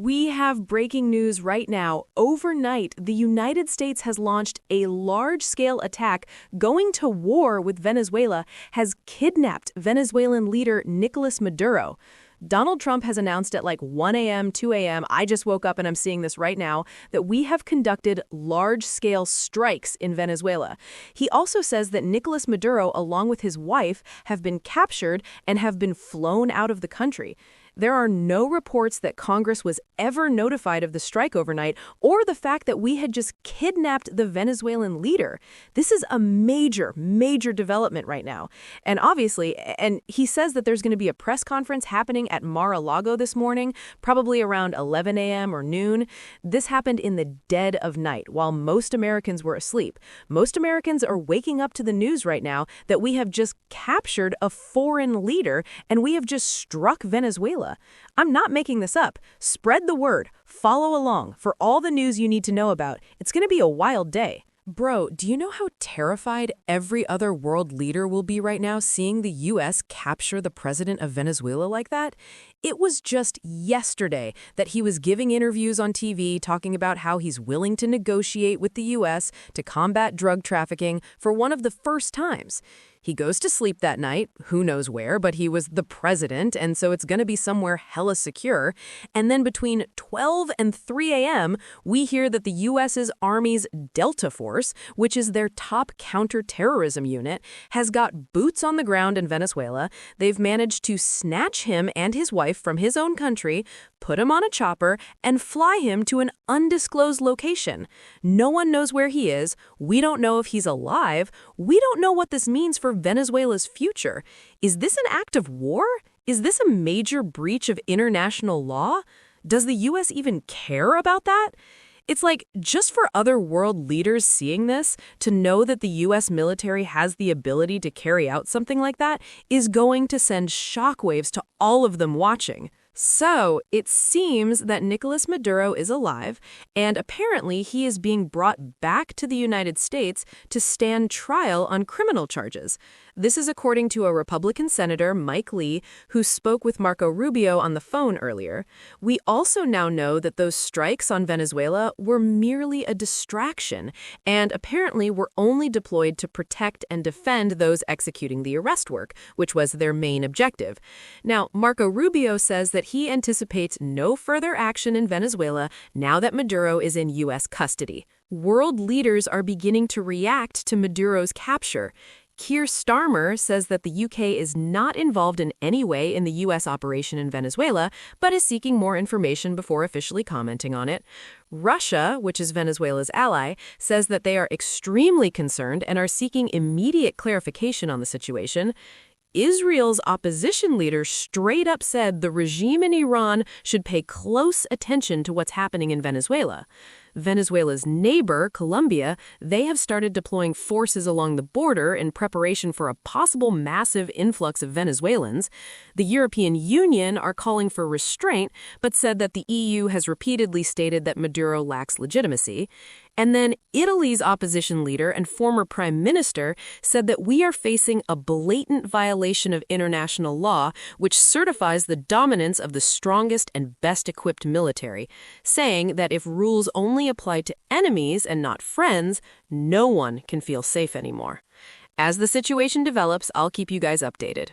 We have breaking news right now. Overnight, the United States has launched a large-scale attack going to war with Venezuela, has kidnapped Venezuelan leader Nicolas Maduro. Donald Trump has announced at like 1 a.m., 2 a.m., I just woke up and I'm seeing this right now, that we have conducted large-scale strikes in Venezuela. He also says that Nicolas Maduro, along with his wife, have been captured and have been flown out of the country. There are no reports that Congress was ever notified of the strike overnight or the fact that we had just kidnapped the Venezuelan leader. This is a major development right now. And obviously, and he says that there's going to be a press conference happening at Mar-a-Lago this morning, probably around 11 a.m. or noon. This happened in the dead of night while most Americans were asleep. Most Americans are waking up to the news right now that we have just captured a foreign leader and we have just struck Venezuela. I'm not making this up. Spread the word. Follow along for all the news you need to know about. It's going to be a wild day. Bro, do you know how terrified every other world leader will be right now seeing the U.S. capture the president of Venezuela like that? It was just yesterday that he was giving interviews on TV talking about how he's willing to negotiate with the U.S. to combat drug trafficking for one of the first times. He goes to sleep that night, who knows where, but he was the president, and so it's going to be somewhere hella secure. And then between 12 and 3 a.m., we hear that the U.S.'s Army's Delta Force, which is their top counterterrorism unit, has got boots on the ground in Venezuela. They've managed to snatch him and his wife from his own country, put him on a chopper, and fly him to an undisclosed location. No one knows where he is. We don't know if he's alive. We don't know what this means for Venezuela's future. Is this an act of war? Is this a major breach of international law? Does the U.S. even care about that? It's like, just for other world leaders seeing this, to know that the U.S. military has the ability to carry out something like that is going to send shockwaves to all of them watching. So, it seems that Nicolas Maduro is alive, and apparently he is being brought back to the United States to stand trial on criminal charges. This is according to a Republican Senator, Mike Lee, who spoke with Marco Rubio on the phone earlier. We also now know that those strikes on Venezuela were merely a distraction, and apparently were only deployed to protect and defend those executing the arrest work, which was their main objective. Now, Marco Rubio says that he anticipates no further action in Venezuela now that Maduro is in U.S. custody. World leaders are beginning to react to Maduro's capture. Keir Starmer says that the UK is not involved in any way in the U.S. operation in Venezuela, but is seeking more information before officially commenting on it. Russia, which is Venezuela's ally, says that they are extremely concerned and are seeking immediate clarification on the situation. Israel's opposition leader straight up said the regime in Iran should pay close attention to what's happening in Venezuela. Venezuela's neighbor, Colombia, they have started deploying forces along the border in preparation for a possible massive influx of Venezuelans. The European Union are calling for restraint, but said that the EU has repeatedly stated that Maduro lacks legitimacy. And then Italy's opposition leader and former prime minister said that we are facing a blatant violation of international law, which certifies the dominance of the strongest and best-equipped military, saying that if rules only apply to enemies and not friends, no one can feel safe anymore. As the situation develops, I'll keep you guys updated.